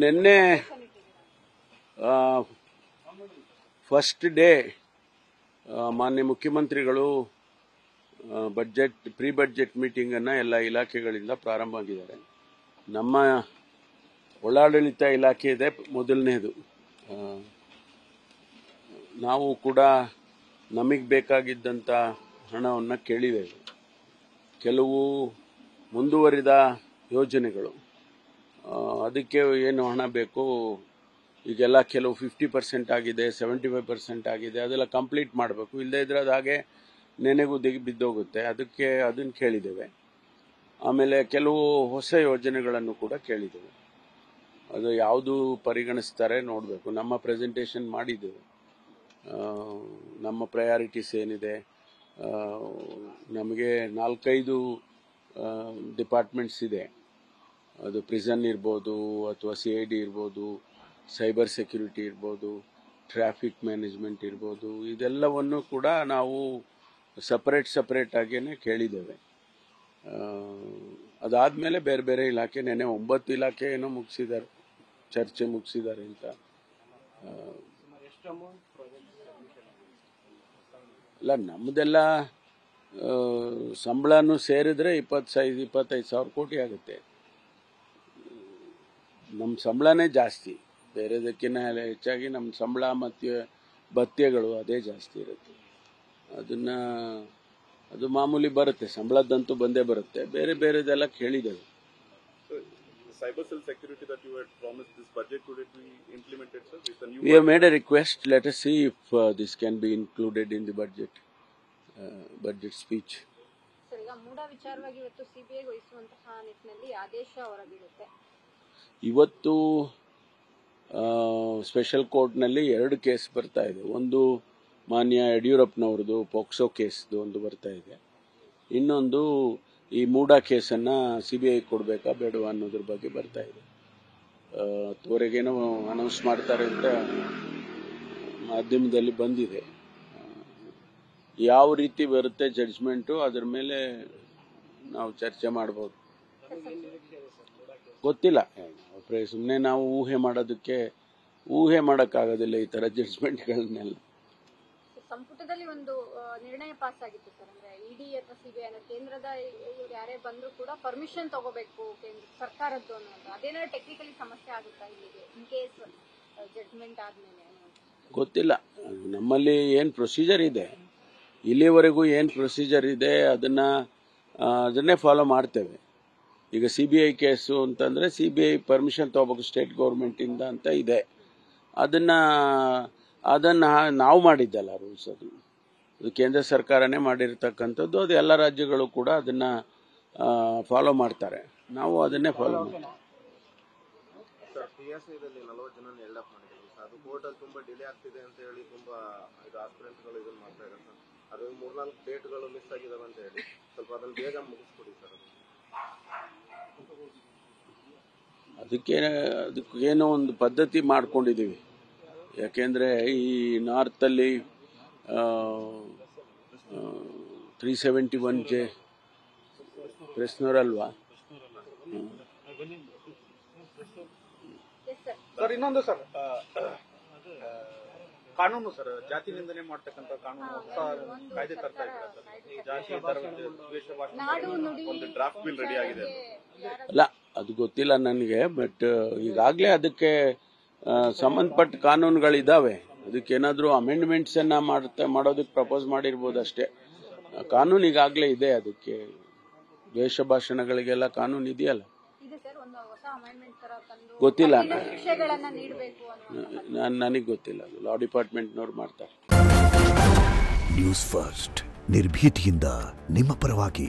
ನಿನ್ನೆ first day ಮಾನ್ಯ ಮುಖ್ಯಮಂತ್ರಿಗಳು ಪ್ರೀ ಬಜೆಟ್ ಮೀಟಿಂಗ್ ಅನ್ನ ಎಲ್ಲ ಇಲಾಖೆಗಳಿಂದ ಪ್ರಾರಂಭ ಆಗಿದ್ದಾರೆ. ನಮ್ಮ ಒಳಾಡಳಿತ ಇಲಾಖೆ ಇದೆ ಮೊದಲನೇದು. ನಾವು ಕೂಡ ನಮಗೆ ಬೇಕಾಗಿದ್ದಂಥ ಹಣವನ್ನು ಕೇಳಿದ್ದೇವೆ. ಕೆಲವು ಮುಂದುವರಿದ ಯೋಜನೆಗಳು, ಅದಕ್ಕೆ ಏನು ಹಣ ಬೇಕು, ಈಗೆಲ್ಲ ಕೆಲವು 50% ಆಗಿದೆ, 75% ಆಗಿದೆ, ಅದೆಲ್ಲ ಕಂಪ್ಲೀಟ್ ಮಾಡಬೇಕು. ಇಲ್ಲದೇ ಇದ್ರೆ ಅದು ಹಾಗೆ ನೆನೆಗೂ ಬಿದ್ದೋಗುತ್ತೆ. ಅದನ್ನು ಕೇಳಿದ್ದೇವೆ. ಆಮೇಲೆ ಕೆಲವು ಹೊಸ ಯೋಜನೆಗಳನ್ನು ಕೂಡ ಕೇಳಿದ್ದೇವೆ. ಅದು ಯಾವುದು ಪರಿಗಣಿಸ್ತಾರೆ ನೋಡಬೇಕು. ನಮ್ಮ ಪ್ರೆಸೆಂಟೇಷನ್ ಮಾಡಿದ್ದೇವೆ. ನಮ್ಮ ಪ್ರಯಾರಿಟೀಸ್ ಏನಿದೆ, ನಮಗೆ 4-5 ಡಿಪಾರ್ಟ್ಮೆಂಟ್ಸ್ ಇದೆ. ಅದು ಪ್ರಿಸನ್ ಇರ್ಬೋದು, ಅಥವಾ CID ಇರ್ಬೋದು, ಸೈಬರ್ ಸೆಕ್ಯೂರಿಟಿ ಇರ್ಬೋದು, ಟ್ರಾಫಿಕ್ ಮ್ಯಾನೇಜ್ಮೆಂಟ್ ಇರ್ಬೋದು. ಇದೆಲ್ಲವನ್ನು ಕೂಡ ನಾವು ಸಪರೇಟ್ ಆಗಿಯೇ ಕೇಳಿದ್ದೇವೆ. ಅದಾದಮೇಲೆ ಬೇರೆ ಬೇರೆ ಇಲಾಖೆ, ನೆನೆ 9 ಇಲಾಖೆ ಏನೋ ಮುಗಿಸಿದ್ದಾರೆ, ಚರ್ಚೆ ಮುಗಿಸಿದ್ದಾರೆ ಅಂತ. ಅಲ್ಲ, ನಮ್ಮದೆಲ್ಲ ಸಂಬಳನೂ ಸೇರಿದ್ರೆ 25 ಸಾವಿರ ಕೋಟಿ ಆಗುತ್ತೆ. ನಮ್ಮ ಸಂಬಳನೇ ಜಾಸ್ತಿ, ಬೇರೆದಕ್ಕಿಂತ ಹೆಚ್ಚಾಗಿ ನಮ್ಮ ಸಂಬಳ ಮತ್ತು ಭತ್ಯೆಗಳು ಅದೇ ಜಾಸ್ತಿ ಇರುತ್ತೆ. ಅದು ಮಾಮೂಲಿ ಬರುತ್ತೆ, ಸಂಬಳದಂತೂ ಬಂದೇ ಬರುತ್ತೆ. ಬೇರೆದೆಲ್ಲ ಕೇಳಿದ್ದೇವೆ. Cyber cell security that you had promised this budget, would it be implemented, sir? With the new we have made a request. Let us see if this can be included in the budget speech. Sir, ಈಗ ಮೂಡ ವಿಚಾರವಾಗಿ ಇವತ್ತು CBI ವಹಿಸುವಂತಹ ನಿಟ್ಟಿನಲ್ಲಿ ಆದೇಶ ಹೊರಬೀಳುತ್ತೆ. ಇವತ್ತು special ಕೋರ್ಟ್ನಲ್ಲಿ 2 case ಬರ್ತಾ ಇದೆ. ಒಂದು ಮಾನ್ಯ ಯಡಿಯೂರಪ್ಪನವ್ರದ್ದು ಪೋಕ್ಸೋ ಕೇಸ್ದು ಒಂದು ಬರ್ತಾ ಇದೆ. ಇನ್ನೊಂದು ಈ ಮೂಡ ಕೇಸನ್ನು CBI ಕೊಡಬೇಕಾ ಬೇಡವಾ ಅನ್ನೋದ್ರ ಬಗ್ಗೆ ಬರ್ತಾ ಇದೆ. ಹೊರಗೇನೋ ಅನೌನ್ಸ್ ಮಾಡ್ತಾರೆ ಅಂತ ಮಾಧ್ಯಮದಲ್ಲಿ ಬಂದಿದೆ. ಯಾವ ರೀತಿ ಬರುತ್ತೆ ಜಡ್ಜ್ಮೆಂಟು, ಅದರ ಮೇಲೆ ನಾವು ಚರ್ಚೆ ಮಾಡ್ಬೋದು. ಗೊತ್ತಿಲ್ಲ, ಸುಮ್ಮನೆ ನಾವು ಊಹೆ ಮಾಡೋಕ್ಕಾಗೋದಿಲ್ಲ ಈ ಥರ ಜಡ್ಜ್ಮೆಂಟ್ಗಳನ್ನೆಲ್ಲ. ಸಂಪುಟದಲ್ಲಿ ಒಂದು ನಿರ್ಣಯ ಪಾಸ್ ಆಗಿತ್ತು ಸರ್, ಅಂದ್ರೆ ED ಅಥವಾ CBI ಅನ್ನೋ ಕೇಂದ್ರದ ಇವ್ರು ಯಾರೇ ಬಂದ್ರು ಕೂಡ ಪರ್ಮಿಷನ್ ತಗೋಬೇಕು ಕೇಂದ್ರ ಸರ್ಕಾರದ್ದು ಅನ್ನೋದು. ಅದೇನಾದ್ರು ಟೆಕ್ನಿಕಲಿ ಸಮಸ್ಯೆ ಆಗುತ್ತಾ ಇಲ್ಲಿಗೆ ಇನ್ ಕೇಸ್ ಜಡ್ಜ್ಮೆಂಟ್ ಆದ್ಮೇಲೆ? ಗೊತ್ತಿಲ್ಲ. ನಮ್ಮಲ್ಲಿ ಏನು ಪ್ರೊಸೀಜರ್ ಇದೆ, ಇಲ್ಲಿವರೆಗೂ ಏನು ಪ್ರೊಸೀಜರ್ ಇದೆ ಅದನ್ನೇ ಫಾಲೋ ಮಾಡ್ತೇವೆ. ಈಗ CBI ಕೇಸು ಅಂತಂದರೆ CBI ಪರ್ಮಿಷನ್ ತಗೋಬೇಕು ಸ್ಟೇಟ್ ಗೌರ್ಮೆಂಟಿಂದ ಅಂತ ಇದೆ. ಅದನ್ನು ನಾವು ಮಾಡಿದ್ದಲ್ಲ ರೂಲ್ಸ್, ಅದು ಕೇಂದ್ರ ಸರ್ಕಾರನೇ ಮಾಡಿರ್ತಕ್ಕಂಥದ್ದು. ಅದು ಎಲ್ಲ ರಾಜ್ಯಗಳು ಕೂಡ ಅದನ್ನು ಫಾಲೋ ಮಾಡ್ತಾರೆ. ನಾವು ಅದನ್ನೇ ಫಾಲೋ ಮಾಡ್ತೀವಿ. ಅದು ಕೋರ್ಟಲ್ಲಿ ತುಂಬಾ ಡಿಲೇ ಆಗ್ತಿದೆ ಅಂತ ಹೇಳಿ ತುಂಬಾ ಆಸ್ಪಿರೆಂಟ್ಗಳು ಇದನ್ನ ಮಾಡ್ತಾ ಇದ್ದಾರೆ ಸರ್. ಅದು 3-4 ಡೇಟ್ಗಳು ಮಿಸ್ ಆಗಿದಾವೆ ಅಂತ ಹೇಳಿ ಸ್ವಲ್ಪ ಅದನ್ನ ಬೇಗ ಮುಗಿಸ್ಕೊಡಿ ಸರ್. ಅದಕ್ಕೇನೋ ಒಂದು ಪದ್ಧತಿ ಮಾಡ್ಕೊಂಡಿದ್ದೀವಿ. ಯಾಕೆಂದರೆ ಈ ನಾರ್ತಲ್ಲಿ 371J ಪ್ರಶ್ನೋರಲ್ವಾ. ಸರ್, ಇನ್ನೊಂದು ಸರ್, ಕಾನೂನು ಸರ್, ಜಾತಿ ನಿಂದನೆ ಮಾಡ್ತಕ್ಕಂಥ ಕಾನೂನು ಕಾಯ್ದೆ ತರ್ತಾ ಇದ್ದಾರೆ ಸರ್. ಜಾತಿ ದ್ವೇಷ ಒಂದು ಡ್ರಾಫ್ಟ್ ಬಿಲ್ ರೆಡಿ ಆಗಿದೆ. ಅಲ್ಲ, ಅದು ಗೊತ್ತಿಲ್ಲ ನನಗೆ. ಬಟ್ ಈಗಾಗಲೇ ಅದಕ್ಕೆ ಸಂಬಂಧಪಟ್ಟ ಕಾನೂನುಗಳಿದ್ದಾವೆ. ಅದಕ್ಕೇನಾದರೂ ಅಮೆಂಡ್ಮೆಂಟ್ಸ್ ಅನ್ನ ಮಾಡೋದಕ್ಕೆ ಪ್ರಪೋಸ್ ಮಾಡಿರ್ಬೋದು ಅಷ್ಟೇ. ಕಾನೂನು ಈಗಾಗಲೇ ಇದೆ. ಅದಕ್ಕೆ ದ್ವೇಷ ಭಾಷಣಗಳಿಗೆಲ್ಲ ಕಾನೂನು ಇದೆಯಲ್ಲ. ಗೊತ್ತಿಲ್ಲ, ನನಗೆ ಗೊತ್ತಿಲ್ಲ. ಅದು ಲಾ ಡಿಪಾರ್ಟ್ಮೆಂಟ್ನವ್ರು ಮಾಡ್ತಾರೆ. ನ್ಯೂಸ್ ಫಸ್ಟ್, ನಿರ್ಭೀತಿಯಿಂದ ನಿಮ್ಮ ಪರವಾಗಿ.